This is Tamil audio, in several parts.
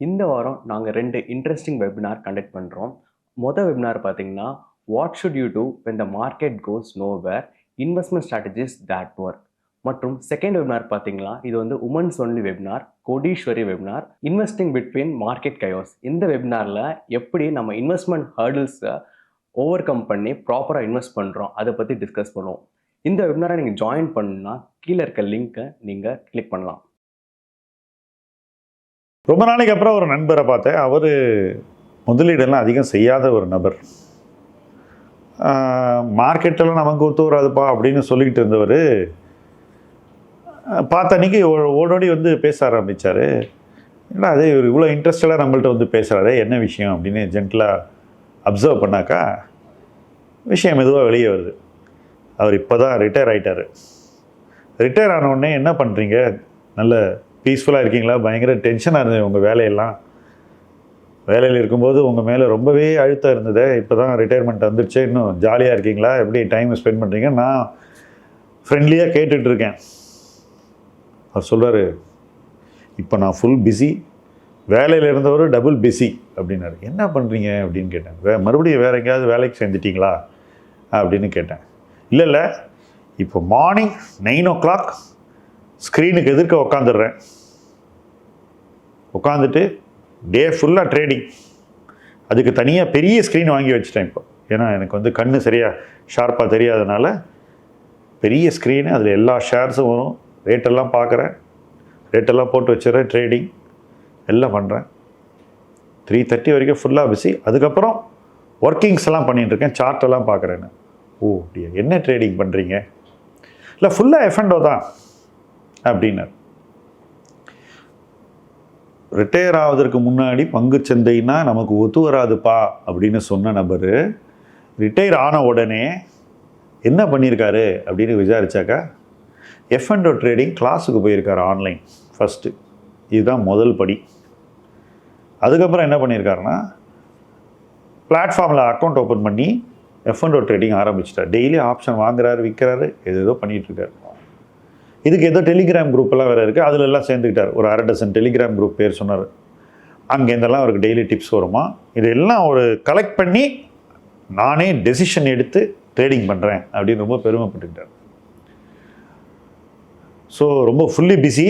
இந்த வாரம் நாங்கள் 2 இன்ட்ரெஸ்டிங் வெபினார் கண்டக்ட் பண்ணுறோம். வெபினார் பார்த்தீங்கன்னா, what should you do when the market goes nowhere, investment strategies that work. மற்றும் செகண்ட் வெபினார் பார்த்தீங்கன்னா, இது வந்து women's only webinar, Kodeeswari webinar, investing between market chaos. இந்த வெபினாரில் எப்படி நம்ம இன்வெஸ்ட்மெண்ட் ஹர்டில்ஸை ஓவர் கம் பண்ணி ப்ராப்பராக இன்வெஸ்ட் பண்ணுறோம் அதை பற்றி டிஸ்கஸ் பண்ணுவோம். இந்த வெபினாரை நீங்கள் ஜாயின் பண்ணணும்னா கீழே இருக்க லிங்க்கை நீங்கள் கிளிக் பண்ணலாம். ரொம்ப நாளைக்கு அப்புறம் ஒரு நண்பரை பார்த்தேன். அவர் முதலீடெல்லாம் அதிகம் செய்யாத ஒரு நபர். மார்க்கெட்டெல்லாம் நமக்கு ஒத்து வராதுப்பா அப்படின்னு சொல்லிக்கிட்டு இருந்தவர் பார்த்த அன்றைக்கி ஓடோடி வந்து பேச ஆரம்பித்தார். ஏன்னா அதே இவர் இவ்வளோ இன்ட்ரெஸ்டடாக நம்மள்ட்ட வந்து பேசுகிறாரு, என்ன விஷயம் அப்படின்னு ஜென்டலாக அப்சர்வ் பண்ணாக்கா விஷயம் மெதுவாக வெளியே வருது. அவர் இப்போ தான் ரிட்டையர் ஆகிட்டார். ரிட்டையர் ஆனவுடனே என்ன பண்ணுறீங்க, நல்ல பீஸ்ஃபுல்லாக இருக்கீங்களா, பயங்கர டென்ஷனாக இருந்தது உங்கள் வேலையெல்லாம், வேலையில் இருக்கும்போது உங்கள் மேலே ரொம்பவே அழுத்தம் இருந்தது, இப்போ தான் ரிட்டையர்மெண்ட் வந்துடுச்சு, இன்னும் ஜாலியாக இருக்கீங்களா, எப்படி டைம் ஸ்பெண்ட் பண்ணுறீங்க, நான் ஃப்ரெண்ட்லியாக கேட்டுட்ருக்கேன். அவர் சொல்கிறார், இப்போ நான் ஃபுல் பிஸி, வேலையில் இருந்தவர் டபுள் பிஸி அப்படின்னாரு. என்ன பண்ணுறீங்க அப்படின்னு கேட்டேன். மறுபடியும் வேறு எங்கேயாவது வேலைக்கு சேர்ந்துட்டிங்களா அப்படின்னு கேட்டேன். இல்லை, இப்போ மார்னிங் 9 o'clock ஸ்க்ரீனுக்கு எதிர்க்க உட்காந்துடுறேன், உட்காந்துட்டு டே ஃபுல்லாக ட்ரேடிங். அதுக்கு தனியாக பெரிய ஸ்க்ரீன் வாங்கி வச்சுட்டேன் இப்போ, ஏன்னா எனக்கு வந்து கண்ணு சரியாக ஷார்ப்பாக தெரியாதனால பெரிய ஸ்க்ரீனு, அதில் எல்லா ஷேர்ஸும் வரும், ரேட்டெல்லாம் பார்க்குறேன், ரேட்டெல்லாம் போட்டு வச்சுறேன், ட்ரேடிங் எல்லாம் பண்ணுறேன். 3:30 வரைக்கும் ஃபுல்லாக பிஸி. அதுக்கப்புறம் ஒர்க்கிங்ஸ் எல்லாம் பண்ணிகிட்ருக்கேன், சார்ட்டெல்லாம் பார்க்குறேன்னு. ஓ அப்படியா, என்ன ட்ரேடிங் பண்ணுறீங்க? இல்லை ஃபுல்லாக F&O தான் அப்படின்னார். ரிட்டையர் ஆவதற்கு முன்னாடி பங்குச்சந்தைனா நமக்கு ஒத்து வராதுப்பா அப்படின்னு சொன்ன நபர் ரிட்டையர் ஆன உடனே என்ன பண்ணியிருக்காரு அப்படின்னு விசாரிச்சாக்கா F&O ட்ரேடிங் கிளாஸுக்கு போயிருக்காரு ஆன்லைன் ஃபஸ்ட்டு. இதுதான் முதல் படி. அதுக்கப்புறம் என்ன பண்ணியிருக்காருன்னா, பிளாட்ஃபார்மில் அக்கௌண்ட் ஓப்பன் பண்ணி F&O ட்ரேடிங் ஆரம்பிச்சிட்டார். டெய்லி ஆப்ஷன் வாங்குறாரு, விற்கிறாரு, ஏதோ பண்ணிகிட்ருக்காரு. இதுக்கு ஏதோ டெலிகிராம் குரூப்பெல்லாம் வேறு இருக்குது, அதில் எல்லாம் சேர்ந்துக்கிட்டார். ஒரு 1/2 டசன் டெலிகிராம் குரூப் பேர் சொன்னார். அங்கேருந்தெல்லாம் அவருக்கு டெய்லி டிப்ஸ் வருமா. இதெல்லாம் ஒரு கலெக்ட் பண்ணி நானே டெசிஷன் எடுத்து ட்ரேடிங் பண்ணுறேன் அப்படின்னு ரொம்ப பெருமைப்பட்டுக்கிட்டார். ஸோ ரொம்ப ஃபுல்லி பிஸி,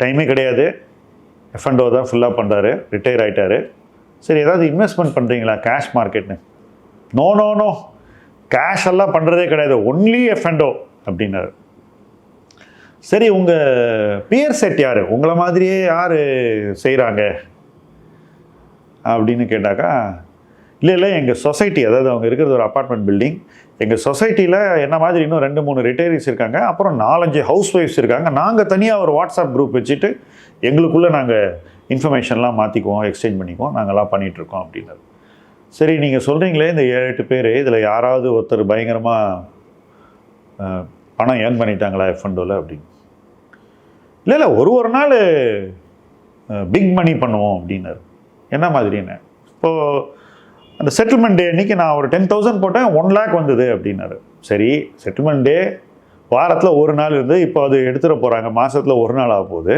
டைமே கிடையாது, F&O தான் ஃபுல்லாக பண்ணுறாரு, ரிட்டையர் ஆகிட்டார். சரி, ஏதாவது இன்வெஸ்ட்மெண்ட் பண்ணுறீங்களா கேஷ் மார்க்கெட்னு? நோ நோ நோ, கேஷ் எல்லாம் பண்ணுறதே கிடையாது, ஒன்லி F&O அப்படின்னாரு. சரி, உங்கள் பியர் செட் யார், உங்களை மாதிரியே யார் செய்கிறாங்க அப்படின்னு கேட்டாக்கா, இல்லை எங்கள் சொசைட்டி, அதாவது அவங்க இருக்கிறது ஒரு அப்பார்ட்மெண்ட் பில்டிங், எங்கள் சொசைட்டியில் என்ன மாதிரி இன்னும் 2-3 ரிட்டையரிஸ் இருக்காங்க, அப்புறம் 4-5 ஹவுஸ் ஒய்ஃப்ஸ் இருக்காங்க, நாங்கள் தனியாக ஒரு வாட்ஸ்அப் குரூப் வச்சுட்டு எங்களுக்குள்ளே நாங்கள் இன்ஃபர்மேஷன்லாம் மாற்றிக்குவோம், எக்ஸ்சேஞ்ச் பண்ணிக்குவோம், நாங்கள்லாம் பண்ணிகிட்ருக்கோம் அப்படின்னாரு. சரி, நீங்கள் சொல்கிறீங்களே இந்த 7-8 பேர், இதில் யாராவது ஒருத்தர் பயங்கரமாக பணம் ஏர்ன் பண்ணிட்டாங்களா F&Oவில் அப்படின்னு? இல்லை ஒரு நாள் பிக் மணி பண்ணுவோம் அப்படின்னாரு. என்ன மாதிரின்னு? இப்போது அந்த செட்டில்மெண்ட் டே அன்றைக்கி நான் ஒரு 10,000 போட்டேன், 1 lakh வந்தது அப்படின்னாரு. சரி, செட்டில்மெண்ட் டே வாரத்தில் ஒரு நாள் இருந்து இப்போ அது எடுத்துகிட்டு போகிறாங்க, மாதத்தில் ஒரு நாள் ஆக போகுது.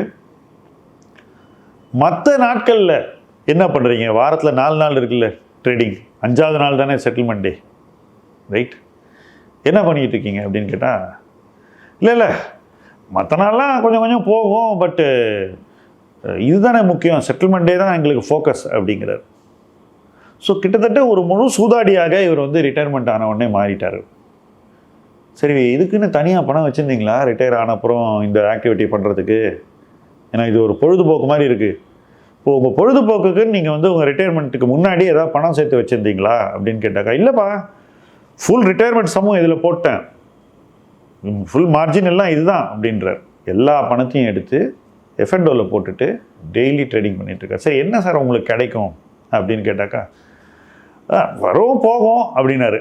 மற்ற நாட்களில் என்ன பண்ணுறீங்க? வாரத்தில் 4 நாள் இருக்குல்ல ட்ரேடிங், 5ஆவது நாள் தானே செட்டில்மெண்ட் டே, ரைட்? என்ன பண்ணிகிட்டு இருக்கீங்க அப்படின்னு கேட்டால், இல்லை மற்ற நாள்லாம் கொஞ்சம் கொஞ்சம் போகும், பட்டு இதுதானே முக்கியம், செட்டில்மெண்ட் டே தான் எங்களுக்கு ஃபோக்கஸ் அப்படிங்கிறார். ஸோ கிட்டத்தட்ட ஒரு முழு சூதாடியாக இவர் வந்து ரிட்டையர்மெண்ட் ஆன உடனே மாறிட்டார். சரி, இதுக்குன்னு தனியாக பணம் வச்சுருந்தீங்களா ரிட்டையர் ஆன அப்புறம் இந்த ஆக்டிவிட்டி பண்ணுறதுக்கு? ஏன்னா இது ஒரு பொழுதுபோக்கு மாதிரி இருக்குது. இப்போ உங்கள் பொழுதுபோக்குக்குன்னு நீங்கள் வந்து உங்கள் ரிட்டையர்மெண்ட்டுக்கு முன்னாடி ஏதாவது பணம் சேர்த்து வச்சுருந்தீங்களா அப்படின்னு கேட்டாக்கா, இல்லைப்பா ஃபுல் ரிட்டையர்மெண்ட் சமம் இதில் போட்டேன், ஃபுல் மார்ஜின் எல்லாம் இதுதான் அப்படின்றார். எல்லா பணத்தையும் எடுத்து F&Oவில் போட்டுட்டு டெய்லி ட்ரேடிங் பண்ணிகிட்ருக்கார். சரி, என்ன சார் உங்களுக்கு கிடைக்கும் அப்படின்னு கேட்டாக்கா, வரும் போகும் அப்படின்னாரு.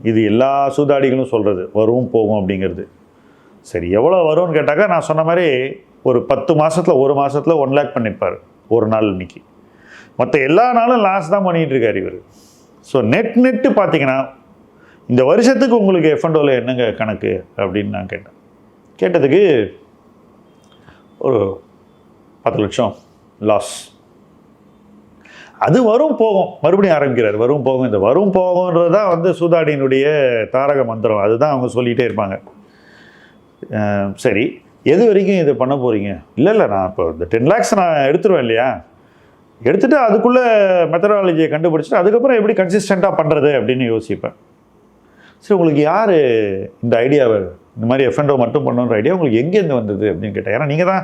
இது எல்லா சூதாடிகளும் சொல்கிறது, வரும் போகும் அப்படிங்கிறது. சரி, எவ்வளோ வரும்னு கேட்டாக்கா, நான் சொன்ன மாதிரி ஒரு 10 மாதத்தில் 1 மாதத்தில் 1 lakh பண்ணியிருப்பார் ஒரு நாள் இன்னைக்கு. மற்ற எல்லா நாளும் லாஸ் தான் பண்ணிகிட்டு இருக்கார் இவர். ஸோ நெட்டு பார்த்தீங்கன்னா இந்த வருஷத்துக்கு உங்களுக்கு F&Oவில் என்னங்க கணக்கு அப்படின்னு நான் கேட்டேன். கேட்டதுக்கு ஒரு 10 லட்சம் லாஸ் அது வரும் போகும், மறுபடியும் ஆரம்பிக்கிறார். வரும் போகும், இந்த வரும் போகும்ன்றது தான் வந்து சூதாடியினுடைய தாரக மந்திரம். அதுதான் அவங்க சொல்லிகிட்டே இருப்பாங்க. சரி, எது வரைக்கும் இதை பண்ண போகிறீங்க? இல்லை நான் இப்போ இந்த 10 lakhs நான் எடுத்துருவேன் இல்லையா, எடுத்துகிட்டு அதுக்குள்ளே மெத்தடாலஜியை கண்டுபிடிச்சிட்டு அதுக்கப்புறம் எப்படி கன்சிஸ்டண்ட்டாக பண்ணுறது அப்படின்னு யோசிப்பேன். சரி, உங்களுக்கு யார் இந்த ஐடியாவை, இந்த மாதிரி F&O மட்டும் பண்ணணுன்ற ஐடியா உங்களுக்கு எங்கேருந்து வந்தது அப்படின்னு கேட்டேன். ஏன்னா நீங்கள் தான்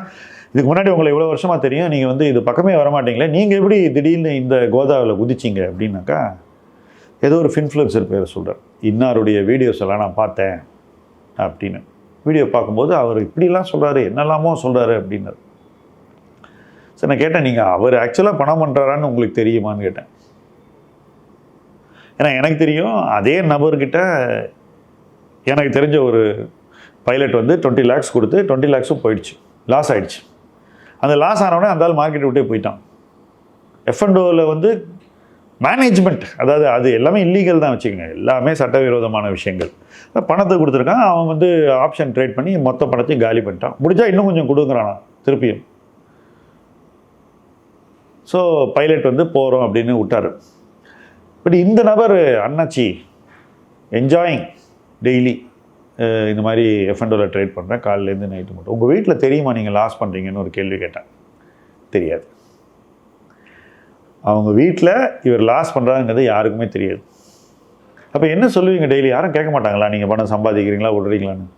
இதுக்கு முன்னாடி உங்களை இவ்வளோ வருஷமாக தெரியும், நீங்கள் வந்து இது பக்கமே வரமாட்டீங்களே, நீங்கள் எப்படி திடீர்னு இந்த கோதாவில் குதிச்சிங்க அப்படின்னாக்கா, ஏதோ ஒரு ஃபின்ஃப்ளூயன்சர் பேரை சொல்கிறார். இன்னாருடைய வீடியோஸ் எல்லாம் நான் பார்த்தேன் அப்படின்னு. வீடியோ பார்க்கும்போது அவர் இப்படிலாம் சொல்கிறாரு, என்னெல்லாமோ சொல்கிறாரு அப்படின்னாரு. சரி, நான் கேட்டேன், நீங்கள் அவர் ஆக்சுவலாக பணம் பண்ணுறாரான்னு உங்களுக்கு தெரியுமான்னு கேட்டேன். ஏன்னா எனக்கு தெரியும், அதே நபர்கிட்ட எனக்கு தெரிஞ்ச ஒரு பைலட் வந்து 20 lakhs கொடுத்து 20 lakhs போயிடுச்சு, லாஸ் ஆகிடுச்சு. அந்த லாஸ் ஆனவுடனே அந்த ஆள் மார்க்கெட் விட்டே போயிட்டான். F&Oவில் வந்து மேனேஜ்மெண்ட், அதாவது அது எல்லாமே இல்லீகல் தான் வச்சுக்கோங்க, எல்லாமே சட்டவிரோதமான விஷயங்கள். பணத்தை கொடுத்துருக்கான், அவன் வந்து ஆப்ஷன் ட்ரேட் பண்ணி மொத்த பணத்தையும் காலி பண்ணிட்டான். முடிஞ்சா இன்னும் கொஞ்சம் கொடுக்குறானா திருப்பியும். ஸோ பைலட் வந்து போகிறோம் அப்படின்னு விட்டார். பட் இந்த நபர் அண்ணாச்சி என்ஜாயிங் டெய்லி இந்த மாதிரி F&Oவில் ட்ரேட் பண்ணுறேன் காலையிலேருந்து நைட்டு மட்டும். உங்கள் வீட்டில் தெரியுமா நீங்கள் லாஸ் பண்ணுறீங்கன்னு ஒரு கேள்வி கேட்டேன். தெரியாது. அவங்க வீட்டில் இவர் லாஸ் பண்ணுறாங்கிறது யாருக்குமே தெரியாது. அப்போ என்ன சொல்லுவீங்க டெய்லி? யாரும் கேட்க மாட்டாங்களா நீங்கள் பணம் சம்பாதிக்கிறீங்களா விடுறீங்களான்னு?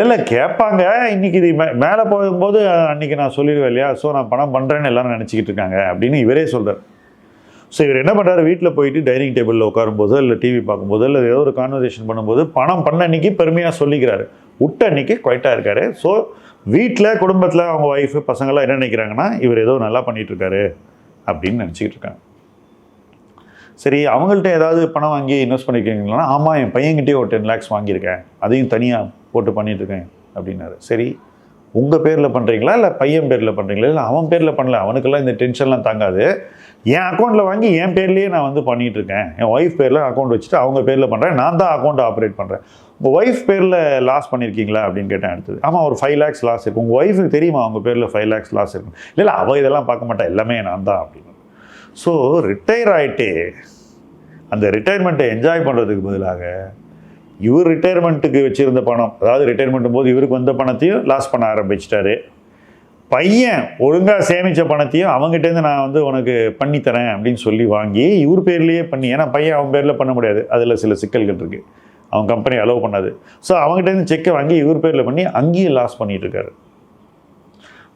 இல்லை கேட்பாங்க. இன்றைக்கி இது மேலே போகும்போது அன்றைக்கி நான் சொல்லிடுவேன் இல்லையா, ஸோ நான் பணம் பண்ணுறேன்னு எல்லாரும் நினச்சிக்கிட்டு இருக்காங்க அப்படின்னு இவரே சொல்கிறார். ஸோ இவர் என்ன பண்ணுறாரு, வீட்டில் போயிட்டு டைனிங் டேபிளில் உட்காரும்போது இல்லை டிவி பார்க்கும்போது இல்லை ஏதோ ஒரு கான்வர்சேஷன் பண்ணும்போது பணம் பண்ண அன்றைக்கி பெருமையாக சொல்லிக்கிறாரு, விட்ட அன்றைக்கி குவைட்டாக இருக்காரு. ஸோ வீட்டில் குடும்பத்தில் அவங்க ஒய்ஃபு பசங்களாம் என்ன நினைக்கிறாங்கன்னா, இவர் ஏதோ நல்லா பண்ணிகிட்ருக்காரு அப்படின்னு நினச்சிக்கிட்டு இருக்காங்க. சரி, அவங்கள்ட்ட ஏதாவது பணம் வாங்கி இன்வெஸ்ட் பண்ணியிருக்கீங்களா? ஆமாம், என் பையன்கிட்டயே ஒரு 10 lakhs வாங்கியிருக்கேன், அதையும் தனியாக போட்டு பண்ணிகிட்ருக்கேன் அப்படின்னாரு. சரி, உங்கள் பேரில் பண்ணுறீங்களா இல்லை பையன் பேரில் பண்ணுறீங்களா? இல்லை அவன் பேரில் பண்ணல, அவனுக்கெல்லாம் இந்த டென்ஷன்லாம் தாங்காது, என் அக்கௌண்ட்டில் வாங்கி என் பேர்லேயே நான் வந்து பண்ணிகிட்ருக்கேன், என் ஒய்ஃப் பேரில் அக்கௌண்ட் வச்சுட்டு அவங்க பேரில் பண்ணுறேன், நான் தான் அக்கௌண்ட் ஆப்ரேட் பண்ணுறேன். உங்கள் ஒய்ஃப் பேரில் லாஸ் பண்ணியிருக்கீங்களா அப்படின்னு கேட்டேன். அடுத்தது, ஆமாம் ஒரு 5 lakhs லாஸ் இருக்கும். உங்கள் ஒய்ஃபுக்கு தெரியுமா அவங்க பேரில் 5 lakhs லாஸ் இருக்கும்? இல்லை அவள் இதெல்லாம் பார்க்க மாட்டேன், எல்லாமே நான் தான் அப்படின்னு. ஸோ ரிட்டையர் ஆகிட்டே அந்த ரிட்டையர்மெண்ட்டை என்ஜாய் பண்ணுறதுக்கு பதிலாக இவர் ரிட்டையர்மெண்ட்டுக்கு வச்சுருந்த பணம், அதாவது ரிட்டையர்மெண்ட்டும் போது இவருக்கு வந்த பணத்தையும் லாஸ் பண்ண ஆரம்பிச்சிட்டாரு. பையன் ஒழுங்காக சேமித்த பணத்தையும் அவங்ககிட்டேருந்து நான் வந்து உனக்கு பண்ணித்தரேன் அப்படின்னு சொல்லி வாங்கி இவர் பேர்லேயே பண்ணி, ஏன்னா பையன் அவன் பேரில் பண்ண முடியாது, அதில் சில சிக்கல்கள் இருக்குது, அவன் கம்பெனி அலோவ் பண்ணாது. ஸோ அவங்ககிட்டேருந்து செக்கை வாங்கி இவர் பேரில் பண்ணி அங்கேயும் லாஸ் பண்ணிகிட்ருக்காரு.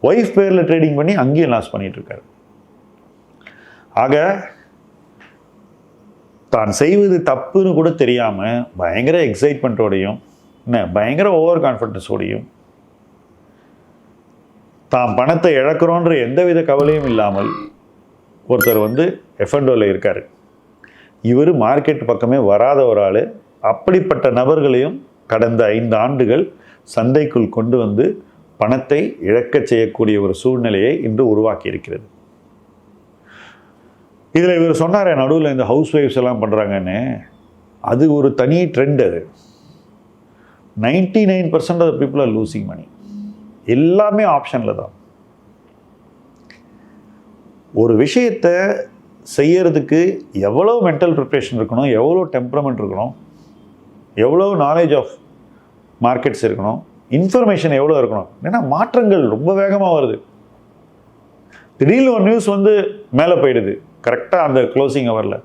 ஒய்ஃப் பேரில் ட்ரேடிங் பண்ணி அங்கேயும் லாஸ் பண்ணிகிட்ருக்காரு. ஆக தான் செய்வது தப்புன்னு கூட தெரியாமல் பயங்கர எக்ஸைட்மெண்ட்டோடையும் பயங்கர ஓவர் கான்ஃபிடன்ஸோடையும் தான் பணத்தை இழக்கிறோன்ற எந்தவித கவலையும் இல்லாமல் ஒருத்தர் வந்து F&Oவில் இருக்கார். இவர் மார்க்கெட் பக்கமே வராத ஒரு ஆள். அப்படிப்பட்ட நபர்களையும் கடந்த 5 ஆண்டுகள் சந்தைக்குள் கொண்டு வந்து பணத்தை இழக்க செய்யக்கூடிய ஒரு சூழ்நிலையை இன்று உருவாக்கி இருக்கிறது. இதில் இவர் சொன்னார், நடுவில் இந்த ஹவுஸ் ஒய்ஃப்ஸ் எல்லாம் பண்ணுறாங்கன்னு, அது ஒரு தனி ட்ரெண்ட். அது 99% of people are losing money. எல்லாமே ஆப்ஷனில் தான். ஒரு விஷயத்தை செய்யறதுக்கு எவ்வளோ மென்டல் ப்ரிப்ரேஷன் இருக்கணும், எவ்வளோ டெம்பரமெண்ட் இருக்கணும், எவ்வளோ நாலேஜ் ஆஃப் மார்க்கெட்ஸ் இருக்கணும், இன்ஃபர்மேஷன் எவ்வளோ இருக்கணும். ஏன்னா மாற்றங்கள் ரொம்ப வேகமாக வருது. திடீர்னு ஒரு நியூஸ் வந்து மேலே போயிடுது கரெக்டாக அந்த க்ளோசிங் ஹவரில்.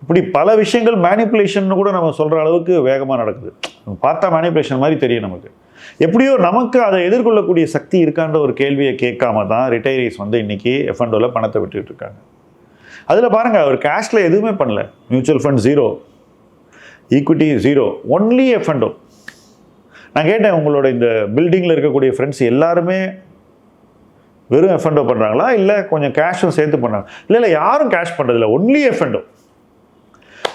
இப்படி பல விஷயங்கள் மேனிப்புலேஷன் கூட நம்ம சொல்கிற அளவுக்கு வேகமாக நடக்குது. பார்த்தா மேனிப்புலேஷன் மாதிரி தெரியும் நமக்கு. எப்படியோ நமக்கு அதை எதிர்கொள்ளக்கூடிய சக்தி இருக்கான்ற ஒரு கேள்வியை கேட்காம தான் ரிட்டையரிஸ் வந்து இன்றைக்கி F&Oவில் பணத்தை விட்டுட்டு இருக்காங்க. அதில் பாருங்கள், அவர் கேஷில் எதுவுமே பண்ணல. Mutual fund 0, equity 0, only F&O. நான் கேட்டேன், உங்களோட இந்த பில்டிங்கில் இருக்கக்கூடிய ஃப்ரெண்ட்ஸ் எல்லாருமே வெறும் F&O பண்ணுறாங்களா, இல்லை கொஞ்சம் கேஷும் சேர்த்து பண்ணுறாங்க? இல்லை யாரும் கேஷ் பண்ணுறதில்ல, ஒன்லி F&O.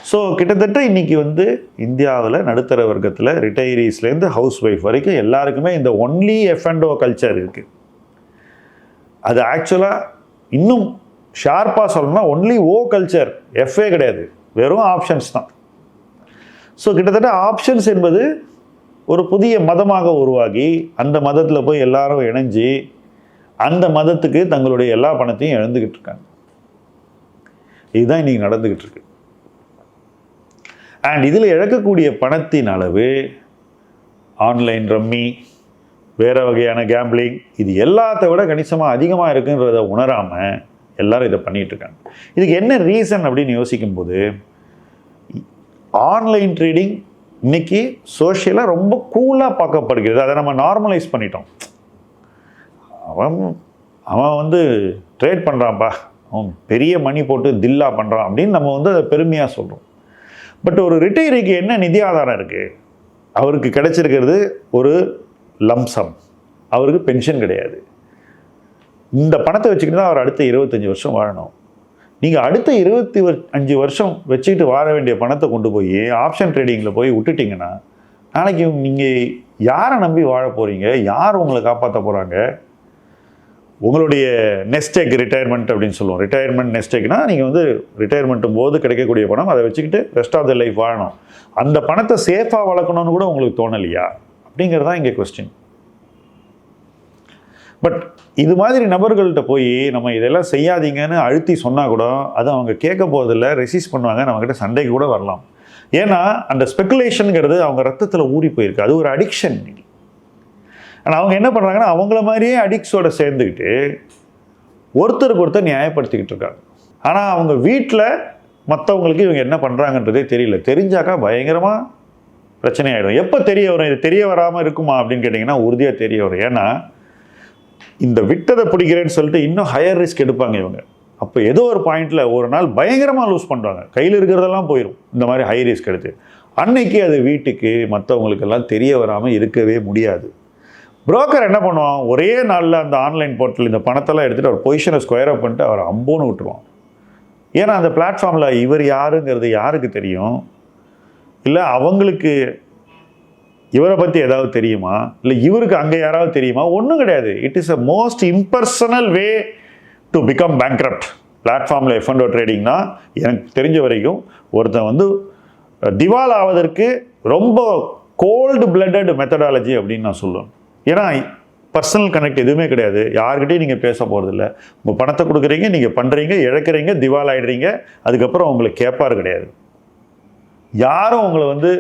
ஸோ கிட்டத்தட்ட இன்றைக்கி வந்து இந்தியாவில் நடுத்தர வர்க்கத்தில் ரிட்டையரிஸ்லேருந்து ஹவுஸ் ஒய்ஃப் வரைக்கும் எல்லாருக்குமே இந்த ஒன்லி F&O கல்ச்சர் இருக்குது. அது ஆக்சுவலாக இன்னும் ஷார்ப்பாக சொல்லணும்னா ஒன்லி O கல்ச்சர், F கிடையாது, வெறும் ஆப்ஷன்ஸ் தான். ஸோ கிட்டத்தட்ட ஆப்ஷன்ஸ் என்பது ஒரு புதிய மதமாக உருவாகி அந்த மதத்தில் போய் எல்லாரும் இணைஞ்சி அந்த மதத்துக்கு தங்களுடைய எல்லா பணத்தையும் இழந்துக்கிட்டு இருக்காங்க. இதுதான் இன்றைக்கி நடந்துக்கிட்டு இருக்கு. அண்ட் இதில் இழக்கக்கூடிய பணத்தின் அளவு ஆன்லைன் ரம்மி, வேறு வகையான கேம்பிளிங், இது எல்லாத்த விட கணிசமாக அதிகமாக இருக்குன்றதை உணராமல் எல்லாரும் இதை பண்ணிகிட்ருக்காங்க. இதுக்கு என்ன ரீசன் அப்படின்னு யோசிக்கும்போது, ஆன்லைன் ட்ரேடிங் இன்னைக்கு சோஷியலாக ரொம்ப கூலாக பார்க்கப்படுகிறது. அதை நம்ம நார்மலைஸ் பண்ணிட்டோம். அவன் வந்து ட்ரேட் பண்ணுறான்ப்பா, அவன் பெரிய மணி போட்டு தில்லா பண்ணுறான் அப்படின்னு நம்ம வந்து அதை பெருமையாக சொல்கிறோம். பட் ஒரு ரிட்டையரிக்கு என்ன நிதி ஆதாரம் இருக்குது? அவருக்கு கிடைச்சிருக்கிறது ஒரு லம்சம், அவருக்கு பென்ஷன் கிடையாது. இந்த பணத்தை வச்சுக்கிட்டு தான் அவர் அடுத்த 25 வருஷம் வாழணும். நீங்கள் அடுத்த 25 வருஷம் வச்சுக்கிட்டு வாழ வேண்டிய பணத்தை கொண்டு போய் ஆப்ஷன் ட்ரேடிங்கில் போய் விட்டுட்டிங்கன்னா நாளைக்கு நீங்கள் யாரை நம்பி வாழ போகிறீங்க? யார் உங்களை காப்பாற்ற போகிறாங்க? உங்களுடைய நெஸ்டெக் ரிட்டையர்மெண்ட் அப்படின்னு சொல்லுவோம். ரிட்டையர்மெண்ட் நெஸ்டெக்னா நீங்கள் வந்து ரிட்டையர்மெண்ட்டும் போது கிடைக்கக்கூடிய பணம், அதை வச்சுக்கிட்டு ரெஸ்ட் ஆஃப் த லைஃப் வாழணும். அந்த பணத்தை சேஃபாக வளர்க்கணும்னு கூட உங்களுக்கு தோணலையா அப்படிங்கிறது தான் இங்கே கொஸ்டின். பட் இது மாதிரி நபர்கள்ட்ட போய் நம்ம இதெல்லாம் செய்யாதீங்கன்னு அழுத்தி சொன்னால் கூட அதை அவங்க கேட்க போதில்லை, ரெசிஸ்ட் பண்ணுவாங்க, நம்மக்கிட்ட சண்டைக்கு கூட வரலாம். ஏன்னா அந்த ஸ்பெக்குலேஷனுங்கிறது அவங்க ரத்தத்தில் ஊறி போயிருக்கு. அது ஒரு அடிக்ஷன். ஆனால் அவங்க என்ன பண்ணுறாங்கன்னா அவங்கள மாதிரியே அடிக்ஸோட சேர்ந்துக்கிட்டு ஒருத்தருக்கு ஒருத்தர் நியாயப்படுத்திக்கிட்டு இருக்காங்க. ஆனால் அவங்க வீட்டில் மற்றவங்களுக்கு இவங்க என்ன பண்ணுறாங்கன்றதே தெரியல. தெரிஞ்சாக்கா பயங்கரமாக பிரச்சனை ஆகிடும். எப்போ தெரிய வரும்? இது தெரிய வராமல் இருக்குமா அப்படின்னு கேட்டிங்கன்னா உறுதியாக தெரிய வரும். ஏன்னா இந்த விட்டதை பிடிக்கிறேன்னு சொல்லிட்டு இன்னும் ஹையர் ரிஸ்க் எடுப்பாங்க இவங்க. அப்போ ஏதோ ஒரு பாயிண்டில் ஒரு நாள் பயங்கரமாக லூஸ் பண்ணுறாங்க, கையில் இருக்கிறதெல்லாம் போயிடும் இந்த மாதிரி ஹை ரிஸ்க் எடுத்து. அன்னைக்கு அது வீட்டுக்கு மற்றவங்களுக்கெல்லாம் தெரிய வராமல் இருக்கவே முடியாது. புரோக்கர் என்ன பண்ணுவான்? ஒரே நாளில் அந்த ஆன்லைன் போர்ட்டல் இந்த பணத்தெல்லாம் எடுத்துகிட்டு அவர் பொசிஷனை ஸ்கொயர் அப் பண்ணிட்டு அவர் அம்போன்னு விட்டுருவான். ஏன்னா அந்த பிளாட்ஃபார்மில் இவர் யாருங்கிறது யாருக்கு தெரியும்? இல்லை அவங்களுக்கு இவரை பற்றி ஏதாவது தெரியுமா? இல்லை இவருக்கு அங்கே யாராவது தெரியுமா? ஒன்றும் கிடையாது. It is a most impersonal way to become bankrupt. பிளாட்ஃபார்மில் F&O ட்ரேடிங்னா எனக்கு தெரிஞ்ச வரைக்கும் ஒருத்தன் வந்து திவால் ஆவதற்கு ரொம்ப கோல்டு பிளட்டட் மெத்தடாலஜி அப்படின்னு நான் சொல்லுவேன். ஏன்னா பர்சனல் கனெக்ட் எதுவுமே கிடையாது, யார்கிட்டையும் நீங்கள் பேச போகிறதில்ல. உங்கள் பணத்தை கொடுக்குறீங்க, நீங்கள் பண்ணுறீங்க, இழக்கிறீங்க, திவால் ஆகிடுறீங்க, அதுக்கப்புறம் உங்களுக்கு கேட்பாரு கிடையாது. யாரும் உங்களை வந்து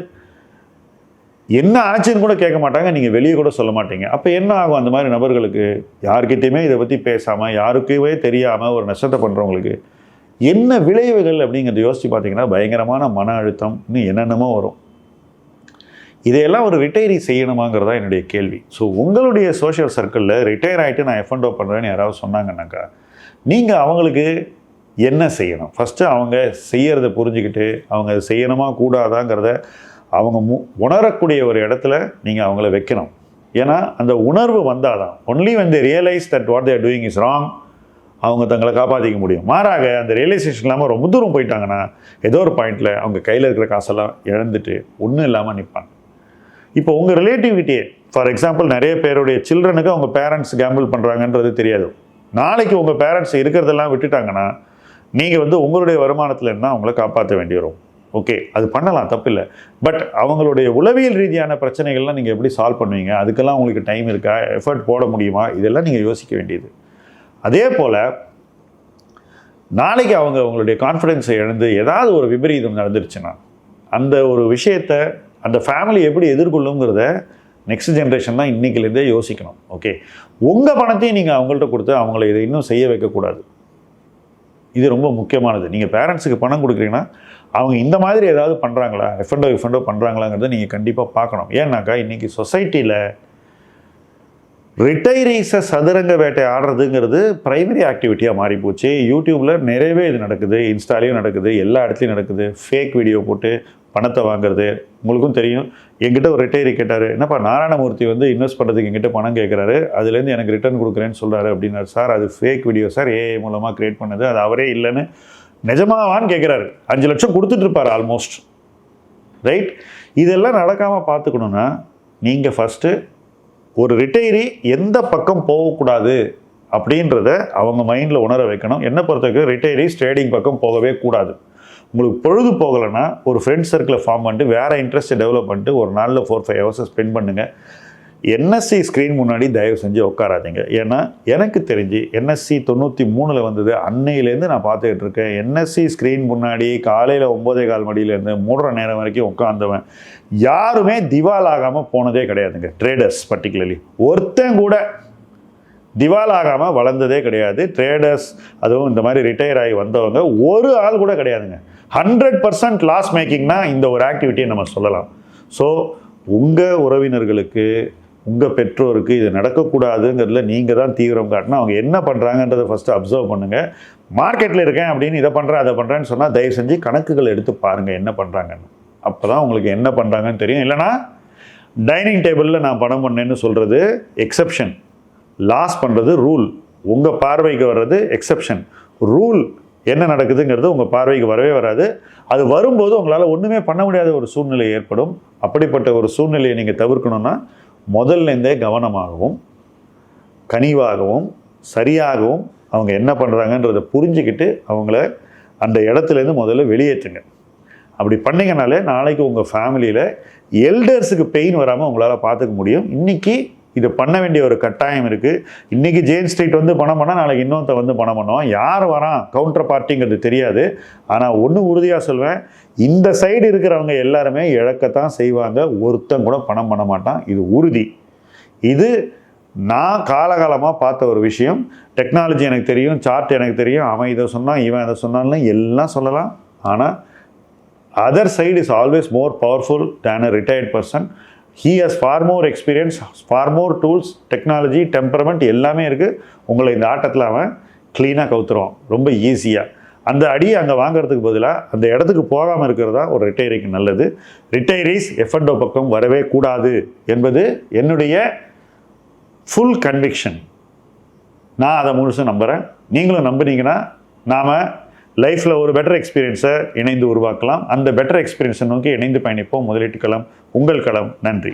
என்ன ஆச்சுன்னு கூட கேட்க மாட்டாங்க, நீங்கள் வெளியே கூட சொல்ல மாட்டீங்க. அப்போ என்ன ஆகும்? அந்த மாதிரி நபர்களுக்கு யார்கிட்டையுமே இதை பற்றி பேசாமல் யாருக்குமே தெரியாமல் ஒரு நஷ்டத்தை பண்ணுறவங்களுக்கு என்ன விளைவுகள் அப்படிங்கிறத யோசித்து பார்த்தீங்கன்னா பயங்கரமான மன அழுத்தம் இன்னும் என்னென்னமோ வரும். இதையெல்லாம் ஒரு ரிட்டையரி செய்யணுமாங்கிறதா என்னுடைய கேள்வி. ஸோ உங்களுடைய சோஷியல் சர்க்கிளில் ரிட்டையர் ஆகிட்டு நான் F&O பண்ணுறேன்னு யாராவது சொன்னாங்கன்னாக்கா நீங்கள் அவங்களுக்கு என்ன செய்யணும்? ஃபஸ்ட்டு அவங்க செய்கிறத புரிஞ்சுக்கிட்டு அவங்க அதை செய்யணுமா கூடாதாங்கிறத அவங்க உணரக்கூடிய ஒரு இடத்துல நீங்கள் அவங்கள வைக்கணும். ஏன்னா அந்த உணர்வு வந்தால் தான் only when they realize that what they are doing is wrong அவங்க தங்களை காப்பாற்றிக்க முடியும். மாறாக அந்த ரியலைசேஷன் இல்லாமல் ரொம்ப தூரம் போயிட்டாங்கன்னா ஏதோ ஒரு பாயிண்டில் அவங்க கையில் இருக்கிற காசெல்லாம் இழந்துட்டு ஒன்றும் இல்லாமல் நிற்பாங்க. இப்போ உங்கள் ரிலேட்டிவ்கிட்டே ஃபார் எக்ஸாம்பிள் நிறைய பேருடைய சில்ட்ரனுக்கு அவங்க பேரண்ட்ஸ் கேம்பிள் பண்ணுறாங்கன்றது தெரியாது. நாளைக்கு உங்கள் பேரண்ட்ஸ் இருக்கிறதெல்லாம் விட்டுட்டாங்கன்னா நீங்கள் வந்து உங்களுடைய வருமானத்தில் இருந்தால் அவங்கள காப்பாற்ற வேண்டி வரும். ஓகே, அது பண்ணலாம், தப்பில்லை. பட் அவங்களுடைய உளவியல் ரீதியான பிரச்சனைகள்லாம் நீங்கள் எப்படி சால்வ் பண்ணுவீங்க? அதுக்கெல்லாம் உங்களுக்கு டைம் இருக்கா? எஃபர்ட் போட முடியுமா? இதெல்லாம் நீங்கள் யோசிக்க வேண்டியது. அதே போல் நாளைக்கு அவங்களுடைய கான்ஃபிடென்ஸை இழந்து ஏதாவது ஒரு விபரீதம் நடந்துருச்சுன்னா அந்த ஒரு விஷயத்தை அந்த ஃபேமிலி எப்படி எதிர்கொள்ளுங்கிறத நெக்ஸ்ட் ஜென்ரேஷன் தான் இன்றைக்கிலேருந்தே யோசிக்கணும். ஓகே, உங்கள் பணத்தையும் நீங்கள் அவங்கள்ட்ட கொடுத்து அவங்கள இதை இன்னும் செய்ய வைக்கக்கூடாது. இது ரொம்ப முக்கியமானது. நீங்கள் பேரண்ட்ஸுக்கு பணம் கொடுக்குறீங்கன்னா அவங்க இந்த மாதிரி ஏதாவது பண்ணுறாங்களா, F&O பண்ணுறாங்களாங்கிறத நீங்கள் கண்டிப்பாக பார்க்கணும். ஏன்னாக்கா இன்றைக்கி சொசைட்டியில் ரிட்டையரிஸை சதுரங்க வேட்டை ஆடுறதுங்கிறது ப்ரைமரி ஆக்டிவிட்டியாக மாறி போச்சு. யூடியூப்பில் நிறையவே இது நடக்குது, இன்ஸ்டாலையும் நடக்குது, எல்லா இடத்துலையும் நடக்குது. ஃபேக் வீடியோ போட்டு பணத்தை வாங்குறது. உங்களுக்கும் தெரியும், என்கிட்ட ஒரு ரிட்டையரி கேட்டார், என்னப்பா நாராயணமூர்த்தி வந்து இன்வெஸ்ட் பண்ணுறதுக்கு என்கிட்ட பணம் கேட்குறாரு, அதுலேருந்து எனக்கு ரிட்டர்ன் கொடுக்குறேன்னு சொல்கிறாரு அப்படின்னாரு. சார் அது ஃபேக் வீடியோ சார், ஏஐ மூலமாக க்ரியேட் பண்ணது, அது அவரே இல்லைன்னு. நிஜமாவான்னு கேட்குறாரு. 5 லட்சம் கொடுத்துட்ருப்பார் ஆல்மோஸ்ட். ரைட்? இதெல்லாம் நடக்காமல் பார்த்துக்கணுன்னா நீங்கள் ஃபஸ்ட்டு ஒரு ரிட்டையரி எந்த பக்கம் போகக்கூடாது அப்படின்றத அவங்க மைண்டில் உணர வைக்கணும். என்ன பொறுத்தவரைக்கும் ரிட்டையரிஸ் ட்ரேடிங் பக்கம் போகவே கூடாது. உங்களுக்கு பொழுது போகலைன்னா ஒரு ஃப்ரெண்ட் சர்க்கிளை ஃபார்ம் பண்ணிட்டு வேறு இன்ட்ரெஸ்ட்டை டெவலப் பண்ணிட்டு ஒரு நாளில் 4-5 ஹவர்ஸை ஸ்பெண்ட் பண்ணுங்கள். என்எஸ்சி ஸ்க்ரீன் முன்னாடி தயவு செஞ்சு உட்காராதீங்க. ஏன்னா எனக்கு தெரிஞ்சு என்எஸ்சி 93 வந்தது, அன்னையிலேருந்து நான் பார்த்துக்கிட்டு இருக்கேன். என்எஸ்சி ஸ்க்ரீன் முன்னாடி காலையில் 9:15 மணிலேருந்து 3 நேரம் வரைக்கும் உட்காந்தவன் யாருமே திவால் ஆகாமல் போனதே கிடையாதுங்க. ட்ரேடர்ஸ் பர்டிகுலர்லி ஒருத்தன் கூட திவால் ஆகாமல் வளர்ந்ததே கிடையாது. ட்ரேடர்ஸ், அதுவும் இந்த மாதிரி ரிட்டையர் ஆகி வந்தவங்க ஒரு ஆள் கூட கிடையாதுங்க. 100% லாஸ் மேக்கிங்னா இந்த ஒரு ஆக்டிவிட்டியை நம்ம சொல்லலாம். ஸோ உங்கள் உறவினர்களுக்கு, உங்கள் பெற்றோருக்கு இது நடக்கக்கூடாதுங்கிறதுல நீங்கள் தான் தீவிரம் காட்டினா அவங்க என்ன பண்ணுறாங்கன்றதை ஃபஸ்ட்டு அப்சர்வ் பண்ணுங்கள். மார்க்கெட்டில் இருக்கேன் அப்படின்னு இதை பண்ணுறேன் அதை பண்ணுறேன்னு சொன்னால் தயவு செஞ்சு கணக்குகள் எடுத்து பாருங்கள் என்ன பண்ணுறாங்கன்னு. அப்போ தான் உங்களுக்கு என்ன பண்ணுறாங்கன்னு தெரியும். இல்லைனா டைனிங் டேபிளில் நான் பணம் பண்ணேன்னு சொல்கிறது எக்ஸப்ஷன், லாஸ் பண்ணுறது ரூல். உங்கள் பார்வைக்கு வர்றது எக்ஸப்ஷன். ரூல் என்ன நடக்குதுங்கிறது உங்கள் பார்வைக்கு வரவே வராது. அது வரும்போது உங்களால் ஒன்றுமே பண்ண முடியாத ஒரு சூழ்நிலை ஏற்படும். அப்படிப்பட்ட ஒரு சூழ்நிலையை நீங்கள் தவிர்க்கணுன்னா முதல்லேருந்தே கவனமாகவும் கனிவாகவும் சரியாகவும் அவங்க என்ன பண்ணுறாங்கன்றதை புரிஞ்சுக்கிட்டு அவங்கள அந்த இடத்துலேருந்து முதல்ல வெளியேற்றுங்க. அப்படி பண்ணிங்கனாலே நாளைக்கு உங்கள் ஃபேமிலியில் எல்டர்ஸுக்கு பெயின் வராமல் உங்களால் பார்த்துக்க முடியும். இன்றைக்கி இது பண்ண வேண்டிய ஒரு கட்டாயம் இருக்குது. இன்றைக்கி ஜெயின் ஸ்ட்ரீட் வந்து பணம் பண்ணால் நாளைக்கு இன்னொருத்த வந்து பணம் பண்ணுவான். யார் வரான் கவுண்டர் பார்ட்டிங்கிறது தெரியாது. ஆனால் ஒன்று உறுதியாக சொல்வேன், இந்த சைடு இருக்கிறவங்க எல்லாருமே இழக்கத்தான் செய்வாங்க. ஒருத்தன் கூட பணம் பண்ண மாட்டான், இது உறுதி. இது நான் காலகாலமாக பார்த்த ஒரு விஷயம். டெக்னாலஜி எனக்கு தெரியும், சார்ட் எனக்கு தெரியும், அவன் இதை சொன்னான் இவன் இதை சொன்னான்னு எல்லாம் சொல்லலாம். ஆனால் other side is always more powerful than a retired person. He has far more experience, far more tools, technology, temperament எல்லாமே இருக்குது. உங்களை இந்த ஆட்டத்தில் அவன் க்ளீனாக கவுத்துருவான் ரொம்ப ஈஸியாக. அந்த அடியை அங்கே வாங்கிறதுக்கு பதிலாக அந்த இடத்துக்கு போகாமல் இருக்கிறதா ஒரு ரிட்டையரிக்கு நல்லது. ரிட்டையரிஸ் F&O பக்கம் வரவே கூடாது என்பது என்னுடைய ஃபுல் கன்விக்ஷன். நான் அதை முழுசும் நம்புகிறேன். நீங்களும் நம்புனீங்கன்னா நாம் லைஃப்பில் ஒரு பெட்டர் எக்ஸ்பீரியன்ஸை இணைந்து உருவாக்கலாம். அந்த பெட்டர் எக்ஸ்பீரியன்ஸை நோக்கி இணைந்து பயணிப்போம். முதலீட்டு களம் உங்கள் களம். நன்றி.